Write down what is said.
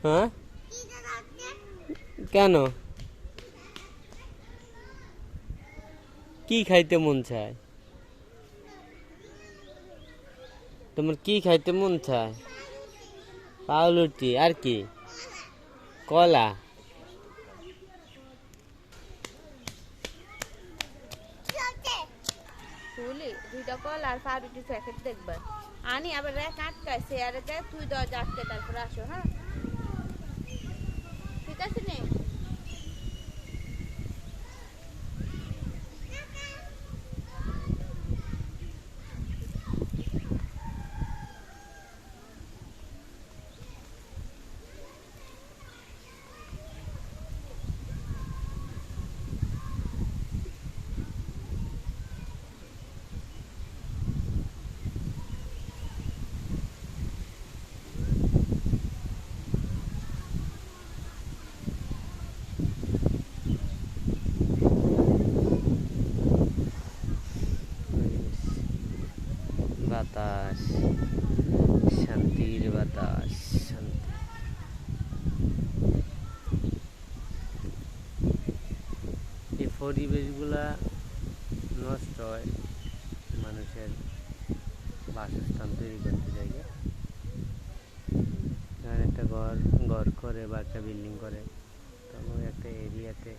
হ্যাঁ, কেন? কি খাইতে মন চায়? তোমার কি খাইতে মন চায়? পাউরুটি আর কি? কলা? ফুলি দুইটা কল আর পাউরুটির প্যাকেট দেখবা আনি আবার রেখ আটকাইছে আর তুই দরজা আটকে তারপর আসো। হ্যাঁ ঠিক আছে নে। বাতাস, শান্তির বাতাস, শান্তি। এই পরিবেশগুলা নষ্ট হয় মানুষের বাসস্থান তৈরি করতে জায়গা। যখন একটা ঘর ঘর করে বা একটা বিল্ডিং করে তখন ওই একটা এরিয়াতে